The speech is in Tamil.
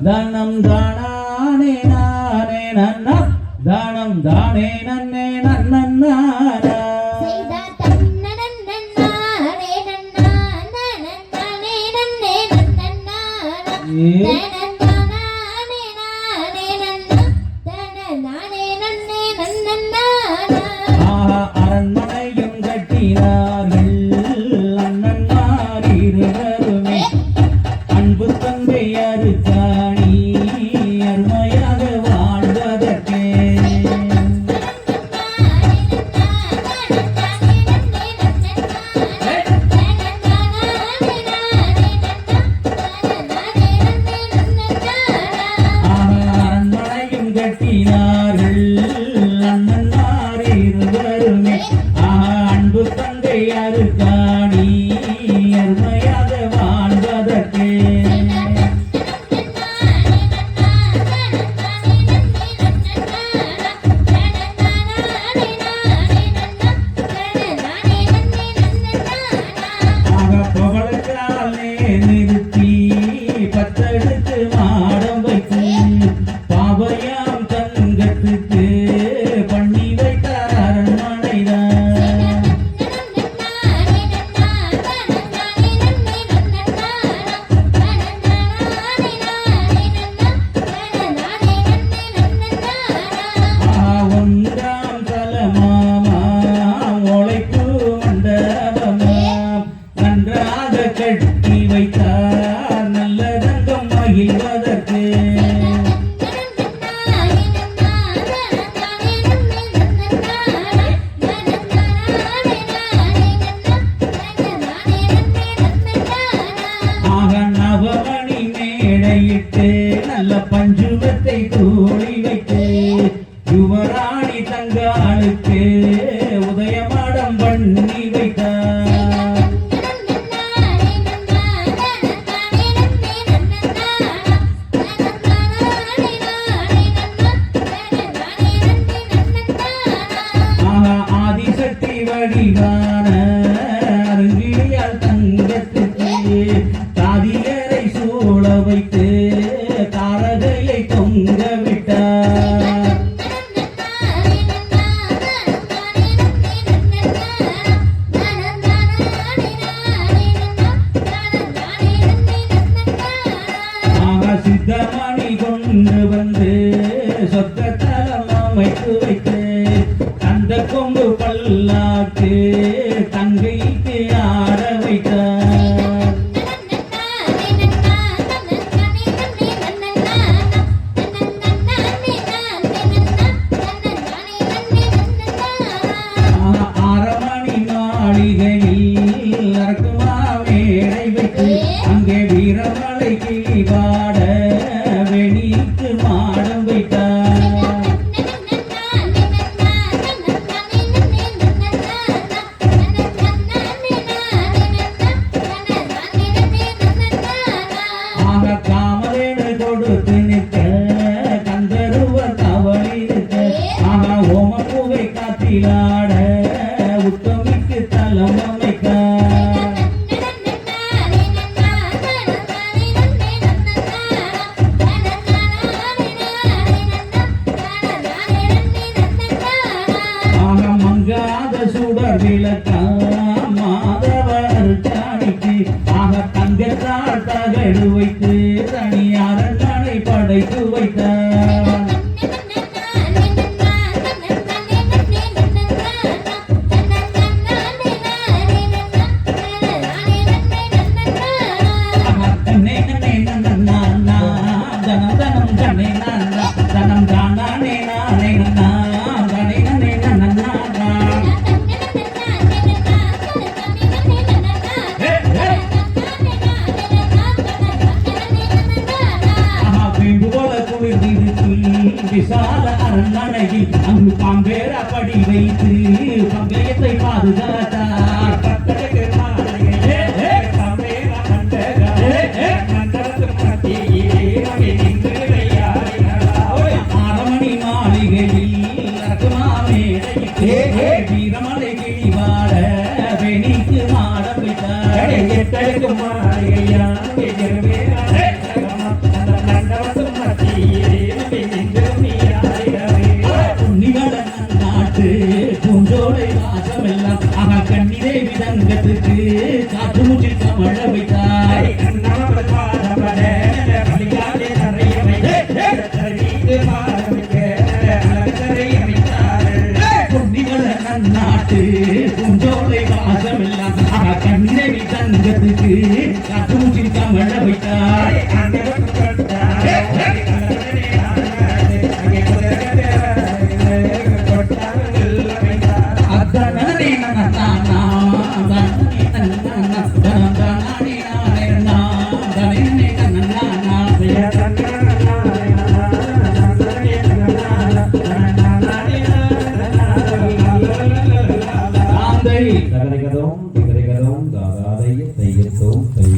தனம் தானே நானே நன்னா தானம் தானே நன்னே நன்னாரா அரண்மனையும் கட்டினார்கள் அண்ணன்மார் இருவருமே அன்பு தங்கை அருக்காணி அருமையாக வாழ்வதற்கே அரண்மனையும் கட்டினார்கள் அண்ணன்மார் இருவருமே அன்பு தங்கை அருக்காணி அருமையாக வாழ்வதற்கே நிறுத்தி பத்தெடுத்து மாடம் வைத்து பாவையாம் தங்கத்துக்கு பண்ணி வைத்தார் அரண்மனைதான். ஒன்றாம் தலமாமா உழைப்பு மண்டபமாம் நன்றாக கட்டி வைத்தார் நல்ல ரங்கம் மகிழ்வதற்கு. நவமணி மேடையிட்டு நல்ல பஞ்சுவத்தை தூளி வைத்து யுவராணி தங்காளுக்கு உதயமாடம் பண்ணி வைத்தார். ஆதிசக்தி வடிவான அருங்கியால் தங்கத்துக்கு தாதியரை சூழ வைத்து தாரகையை தொங்க விட்டார். சித்தமணி கொண்டு வந்து சொத்தத்தலம் அமைத்து வைத்து அந்த கொம்பு பல்லாக்கு தங்கைக்கு ஆட வைத்தார். அரமணி மாளிகையில் அரக்குமா மேடை வைத்து அங்கே வீரமலை கிளி பாட வெளிக்கு மாடம் வைத்தார். காமரேடு கொடுத்து நிற்க கந்தருவ தவறி நிற்க ஓமப்பூவை காத்திலாட உத்தமிக்கு தலம் அமைக்க. மங்காத சுடர் விளக்கம் மாதவர் சாணிக்கு தங்கத்தால் தகடு வைத்து தனியாரன் நடை படைத்து வைத்தார். ஆட வைத்தார் எட்டடுக்கும் மாளிகையா புன்னிகளன் நாட்டு பூஞ்சோலை வாசமெல்லாம் ஆக கண்ணிலே விதங்கத்துக்கு காற்று மூச்சில் கமழ வைத்தார் புன்னிகளன் நாட்டு பூஞ்சோலை வாசமெல்லாம் ஆக கண்ணிலே விதங்கத்துக்கு காற்று மூச்சில் கமழ வைத்தார் தகரிகதோம் தாதாதைய தையத்தோம் தை